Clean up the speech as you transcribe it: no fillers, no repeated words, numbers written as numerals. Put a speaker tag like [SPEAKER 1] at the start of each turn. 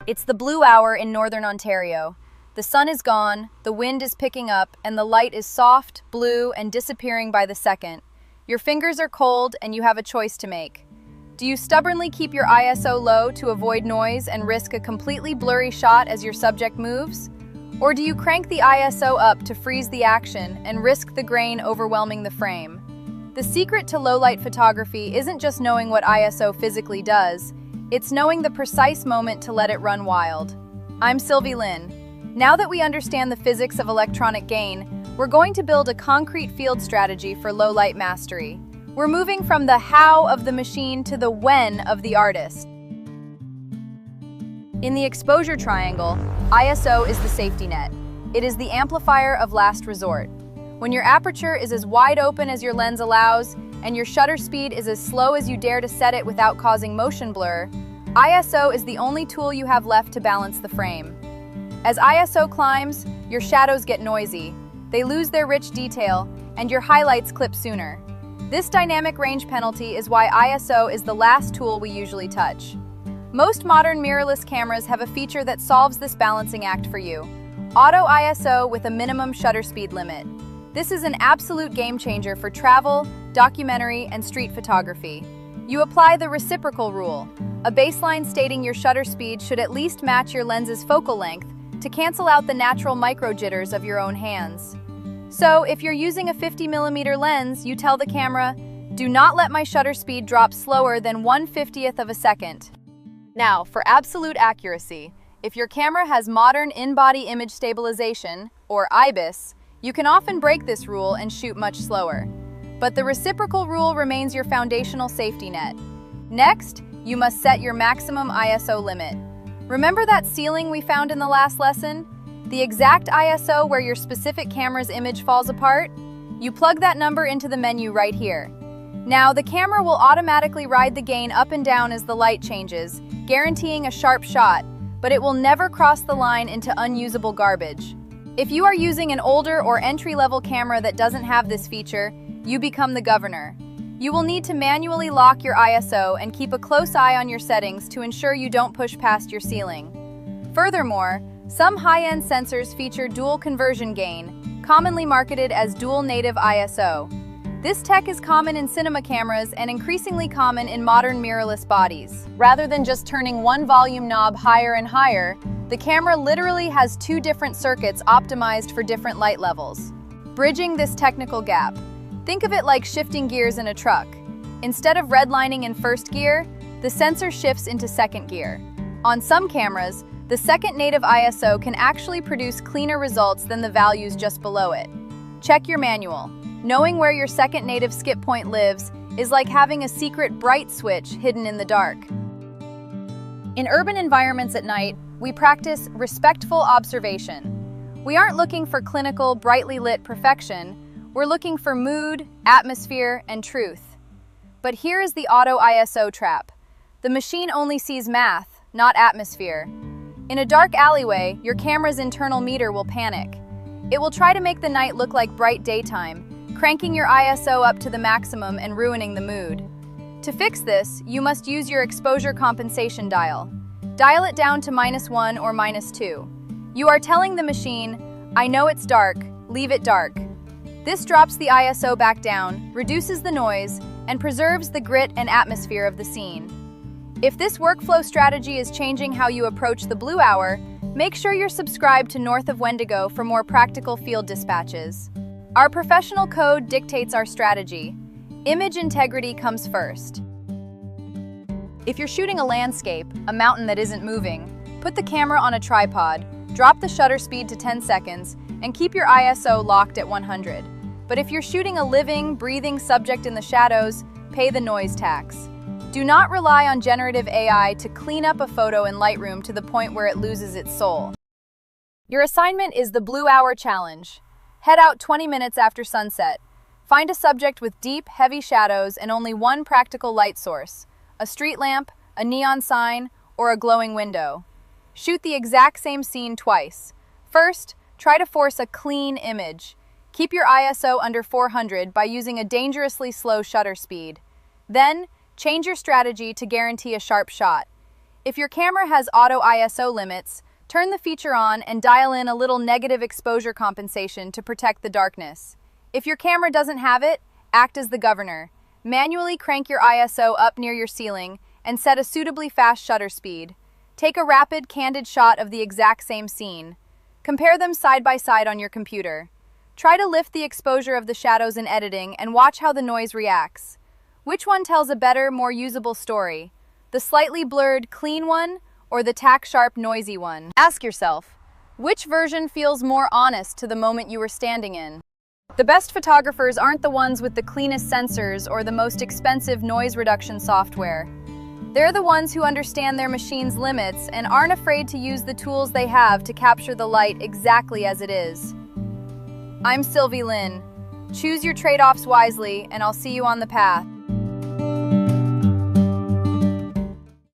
[SPEAKER 1] It's the blue hour in northern Ontario. The sun is gone, the wind is picking up, and the light is soft, blue, and disappearing by the second. Your fingers are cold, and you have a choice to make. Do you stubbornly keep your ISO low to avoid noise and risk a completely blurry shot as your subject moves? Or do you crank the ISO up to freeze the action and risk the grain overwhelming the frame? The secret to low-light photography isn't just knowing what ISO physically does, it's knowing the precise moment to let it run wild. I'm Sylvie Lynn. Now that we understand the physics of electronic gain, we're going to build a concrete field strategy for low-light mastery. We're moving from the how of the machine to the when of the artist. In the exposure triangle, ISO is the safety net. It is the amplifier of last resort. When your aperture is as wide open as your lens allows, and your shutter speed is as slow as you dare to set it without causing motion blur, ISO is the only tool you have left to balance the frame. As ISO climbs, your shadows get noisy, they lose their rich detail, and your highlights clip sooner. This dynamic range penalty is why ISO is the last tool we usually touch. Most modern mirrorless cameras have a feature that solves this balancing act for you: auto ISO with a minimum shutter speed limit. This is an absolute game changer for travel, documentary, and street photography. You apply the reciprocal rule, a baseline stating your shutter speed should at least match your lens's focal length to cancel out the natural micro jitters of your own hands. So, if you're using a 50mm lens, you tell the camera, do not let my shutter speed drop slower than 1/50th of a second. Now, for absolute accuracy, if your camera has modern in-body image stabilization, or IBIS, you can often break this rule and shoot much slower. But the reciprocal rule remains your foundational safety net. Next, you must set your maximum ISO limit. Remember that ceiling we found in the last lesson? The exact ISO where your specific camera's image falls apart? You plug that number into the menu right here. Now, the camera will automatically ride the gain up and down as the light changes, guaranteeing a sharp shot, but it will never cross the line into unusable garbage. If you are using an older or entry-level camera that doesn't have this feature, you become the governor. You will need to manually lock your ISO and keep a close eye on your settings to ensure you don't push past your ceiling. Furthermore, some high-end sensors feature dual conversion gain, commonly marketed as dual native ISO. This tech is common in cinema cameras and increasingly common in modern mirrorless bodies. Rather than just turning one volume knob higher and higher, the camera literally has two different circuits optimized for different light levels. Bridging this technical gap. Think of it like shifting gears in a truck. Instead of redlining in first gear, the sensor shifts into second gear. On some cameras, the second native ISO can actually produce cleaner results than the values just below it. Check your manual. Knowing where your second native skip point lives is like having a secret bright switch hidden in the dark. In urban environments at night, we practice respectful observation. We aren't looking for clinical, brightly lit perfection. We're looking for mood, atmosphere, and truth. But here is the auto ISO trap. The machine only sees math, not atmosphere. In a dark alleyway, your camera's internal meter will panic. It will try to make the night look like bright daytime, cranking your ISO up to the maximum and ruining the mood. To fix this, you must use your exposure compensation dial. Dial it down to -1 or -2. You are telling the machine, I know it's dark, leave it dark. This drops the ISO back down, reduces the noise, and preserves the grit and atmosphere of the scene. If this workflow strategy is changing how you approach the blue hour, make sure you're subscribed to North of Wendigo for more practical field dispatches. Our professional code dictates our strategy. Image integrity comes first. If you're shooting a landscape, a mountain that isn't moving, put the camera on a tripod, drop the shutter speed to 10 seconds, and keep your ISO locked at 100. But if you're shooting a living, breathing subject in the shadows, pay the noise tax. Do not rely on generative AI to clean up a photo in Lightroom to the point where it loses its soul. Your assignment is the Blue Hour Challenge. Head out 20 minutes after sunset. Find a subject with deep, heavy shadows and only one practical light source: a street lamp, a neon sign, or a glowing window. Shoot the exact same scene twice. First, try to force a clean image. Keep your ISO under 400 by using a dangerously slow shutter speed. Then, change your strategy to guarantee a sharp shot. If your camera has auto ISO limits, turn the feature on and dial in a little negative exposure compensation to protect the darkness. If your camera doesn't have it, act as the governor. Manually crank your ISO up near your ceiling and set a suitably fast shutter speed. Take a rapid, candid shot of the exact same scene. Compare them side by side on your computer. Try to lift the exposure of the shadows in editing and watch how the noise reacts. Which one tells a better, more usable story? The slightly blurred, clean one, or the tack-sharp, noisy one? Ask yourself, which version feels more honest to the moment you were standing in? The best photographers aren't the ones with the cleanest sensors or the most expensive noise reduction software. They're the ones who understand their machine's limits and aren't afraid to use the tools they have to capture the light exactly as it is. I'm Sylvie Lynn. Choose your trade-offs wisely, and I'll see you on the path.